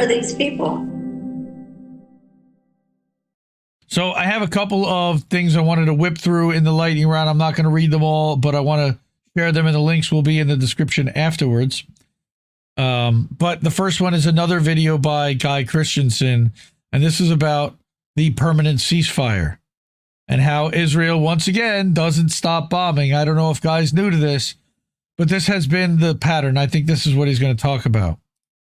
are these people? So I have a couple of things I wanted to whip through in the lightning round. I'm not going to read them all, but I want to share them, and the links will be in the description afterwards. But the first one is another video by Guy Christensen, and this is about the permanent ceasefire and how Israel, once again, doesn't stop bombing. I don't know if Guy's new to this, but this has been the pattern. I think this is what he's going to talk about.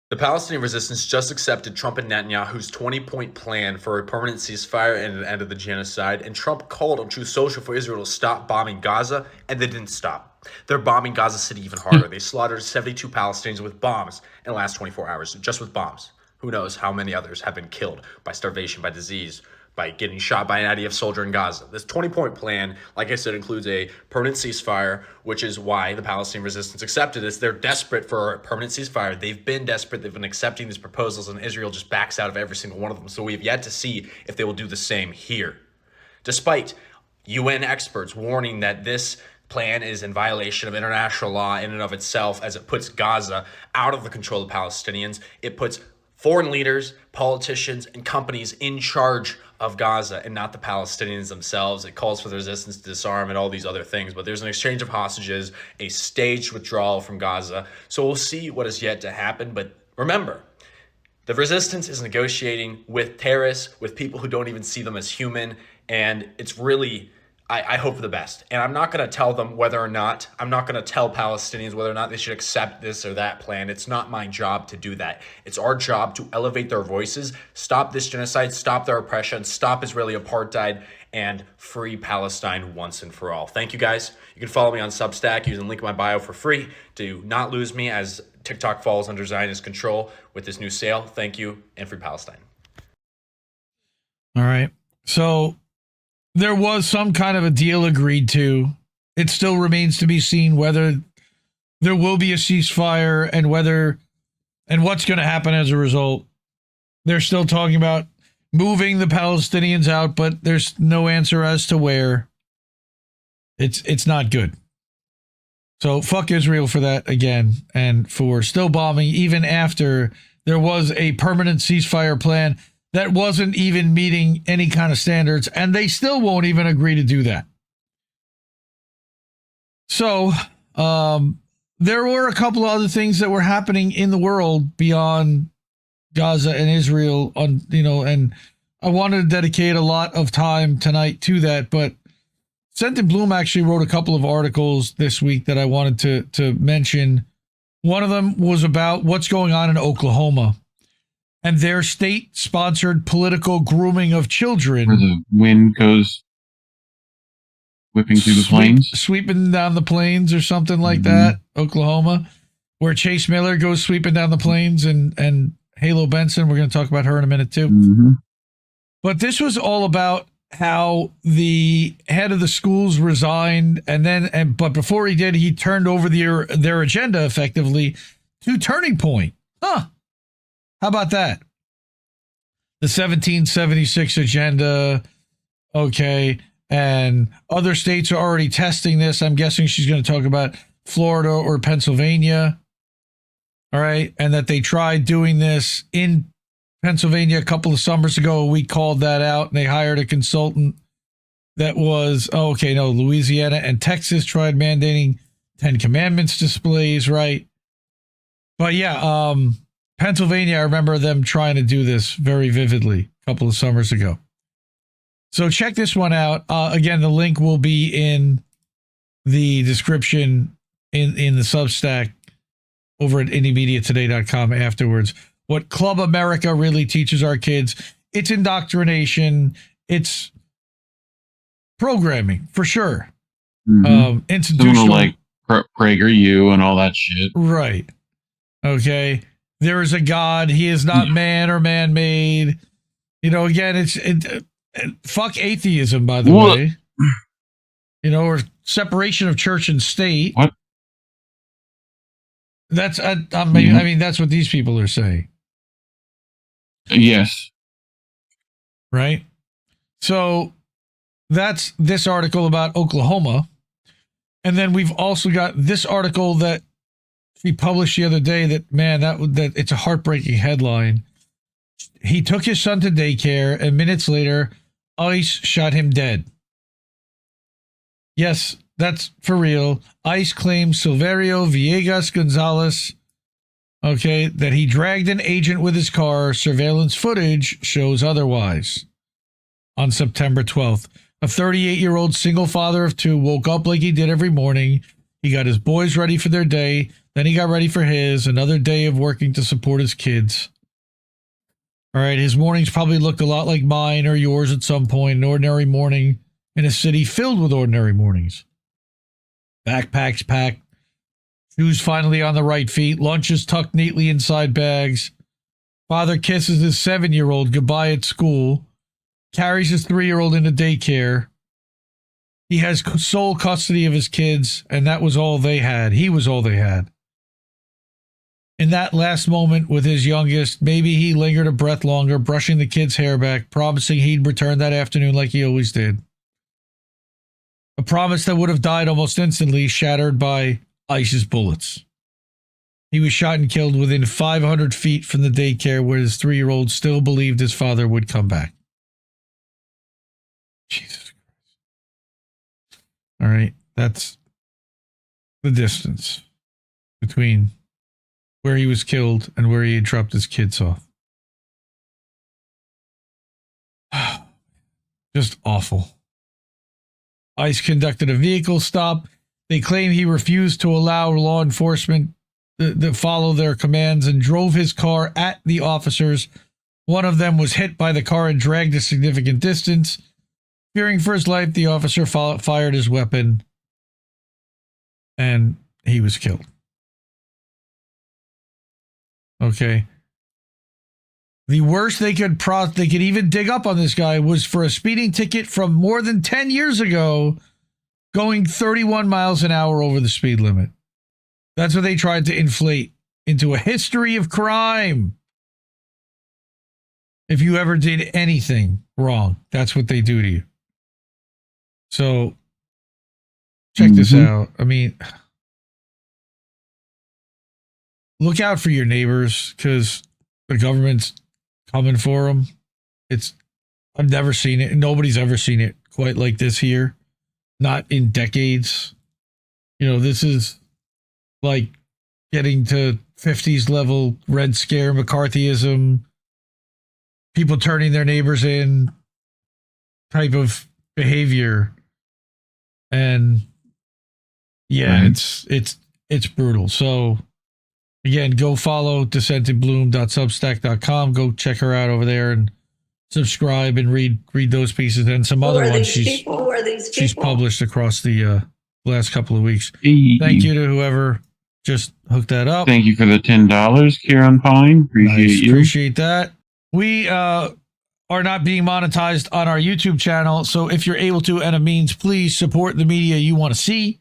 The Palestinian resistance just accepted Trump and Netanyahu's 20-point plan for a permanent ceasefire and an end of the genocide, and Trump called on Truth Social for Israel to stop bombing Gaza, and they didn't stop. They're bombing Gaza City even harder. They slaughtered 72 Palestinians with bombs in the last 24 hours, just with bombs. Who knows how many others have been killed by starvation, by disease, by getting shot by an IDF soldier in Gaza. This 20-point plan, like I said, includes a permanent ceasefire, which is why the Palestinian resistance accepted this. They're desperate for a permanent ceasefire. They've been desperate. They've been accepting these proposals, and Israel just backs out of every single one of them. So we have yet to see if they will do the same here. Despite UN experts warning that this plan is in violation of international law in and of itself, as it puts Gaza out of the control of Palestinians, it puts foreign leaders, politicians, and companies in charge of Gaza and not the Palestinians themselves. It calls for the resistance to disarm and all these other things, but there's an exchange of hostages, a staged withdrawal from Gaza. So we'll see what is yet to happen. But remember, the resistance is negotiating with terrorists, with people who don't even see them as human, and it's really, I hope for the best. And I'm not going to tell them whether or not, I'm not going to tell Palestinians whether or not they should accept this or that plan. It's not my job to do that. It's our job to elevate their voices, stop this genocide, stop their oppression, stop Israeli apartheid, and free Palestine once and for all. Thank you, guys. You can follow me on Substack using the link in my bio for free to not lose me as TikTok falls under Zionist control with this new sale. Thank you, and free Palestine. All right. So there was some kind of a deal agreed to. It still remains to be seen whether there will be a ceasefire and what's going to happen as a result. They're still talking about moving the Palestinians out, but there's no answer as to where. It's not good. So fuck Israel for that again, and for still bombing even after there was a permanent ceasefire plan that wasn't even meeting any kind of standards, and they still won't even agree to do that. So there were a couple of other things that were happening in the world beyond Gaza and Israel, and I wanted to dedicate a lot of time tonight to that, but Sent Bloom actually wrote a couple of articles this week that I wanted to mention. One of them was about what's going on in Oklahoma and their state-sponsored political grooming of children. Where the wind goes whipping through the plains? Sweeping down the plains or something like that, Oklahoma, where Chase Miller goes sweeping down the plains, and Halo Benson, we're going to talk about her in a minute too. But this was all about how the head of the schools resigned, but before he did, he turned over their agenda effectively to Turning Point. How about that? The 1776 agenda. Okay. And other states are already testing this. I'm guessing she's going to talk about Florida or Pennsylvania. All right. And that they tried doing this in Pennsylvania a couple of summers ago. We called that out, and they hired a consultant that was, Louisiana and Texas tried mandating 10 Commandments displays, right? But yeah, Pennsylvania, I remember them trying to do this very vividly a couple of summers ago. So check this one out. Again, the link will be in the description in the Substack over at indiemediatoday.com afterwards. What Club America really teaches our kids, it's indoctrination, it's programming, for sure. Institutional, like PragerU and all that shit. Right. Okay. There is a God. He is not man or man-made. Again, fuck atheism, by the way. Or separation of church and state. What? That's, I mean, that's what these people are saying. Yes. Right? So that's this article about Oklahoma. And then we've also got this article that she published the other day that it's a heartbreaking headline. He took his son to daycare, and minutes later, ICE shot him dead. Yes, that's for real. ICE claims Silverio Villegas Gonzalez, okay, that he dragged an agent with his car. Surveillance footage shows otherwise. On September 12th, a 38-year-old single father of two woke up like he did every morning. He got his boys ready for their day. Then he got ready for another day of working to support his kids. All right, his mornings probably looked a lot like mine or yours at some point, an ordinary morning in a city filled with ordinary mornings. Backpacks packed, shoes finally on the right feet, lunches tucked neatly inside bags. Father kisses his 7-year-old goodbye at school, carries his 3-year-old into daycare. He has sole custody of his kids, and that was all they had. He was all they had. In that last moment with his youngest, maybe he lingered a breath longer, brushing the kid's hair back, promising he'd return that afternoon like he always did. A promise that would have died almost instantly, shattered by ICE's bullets. He was shot and killed within 500 feet from the daycare where his 3-year-old still believed his father would come back. Jesus Christ. All right, that's the distance between where he was killed and where he had dropped his kids off. Just awful. ICE conducted a vehicle stop. They claim he refused to allow law enforcement to follow their commands and drove his car at the officers. One of them was hit by the car and dragged a significant distance. Fearing for his life, the officer fired his weapon and he was killed. Okay. The worst they could even dig up on this guy was for a speeding ticket from more than 10 years ago, going 31 miles an hour over the speed limit. That's what they tried to inflate into a history of crime. If you ever did anything wrong, that's what they do to you. So, check this out. I mean, look out for your neighbors, because the government's coming for them. I've never seen it, and nobody's ever seen it quite like this here. Not in decades. You know, this is like getting to 50s level Red Scare McCarthyism, people turning their neighbors in type of behavior. And yeah, it's brutal. So again, go follow dissentandbloom.substack.com. Go check her out over there and subscribe and read those pieces and some other ones she's published across the last couple of weeks. Thank you to whoever just hooked that up. Thank you for the $10, Kieran Pine. Appreciate that. We are not being monetized on our YouTube channel, so if you're able to and a means, please support the media you want to see.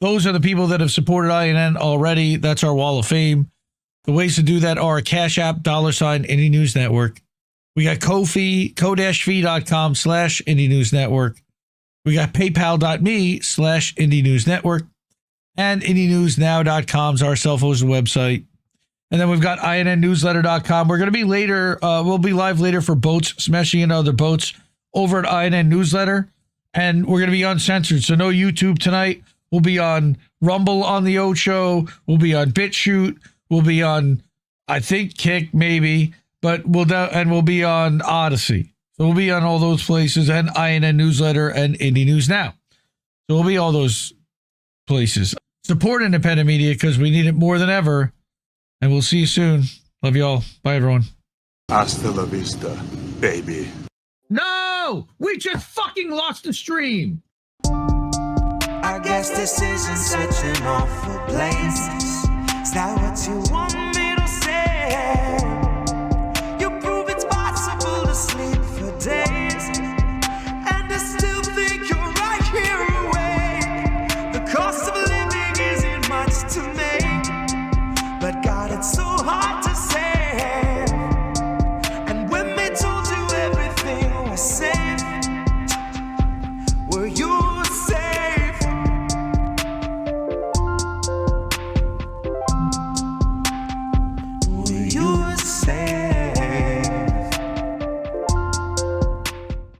Those are the people that have supported INN already. That's our wall of fame. The ways to do that are Cash App, $, Indie News Network. We got Ko-fi, ko-fi.com/Indie News Network. We got paypal.me/Indie News Network. And IndieNewsNow.com's our self-hosted website. And then we've got INNNewsletter.com. We're going to be later. We'll be live later for boats, smashing into other boats over at INN Newsletter. And we're going to be uncensored. So no YouTube tonight. We'll be on Rumble on the Ocho. We'll be on BitChute. We'll be on, I think, Kick, maybe. But we'll be on Odyssey. So we'll be on all those places, and INN Newsletter and Indie News Now. So we'll be all those places. Support independent media because we need it more than ever. And we'll see you soon. Love you all. Bye, everyone. Hasta la vista, baby. No! We just fucking lost the stream. I guess this isn't such an awful place. Is that what you want me to say? You prove it's possible to sleep for days, and I still think you're right here awake. The cost of living isn't much to make, but God, it's so hard to say. And when they told you everything was safe, were you safe? Were you safe?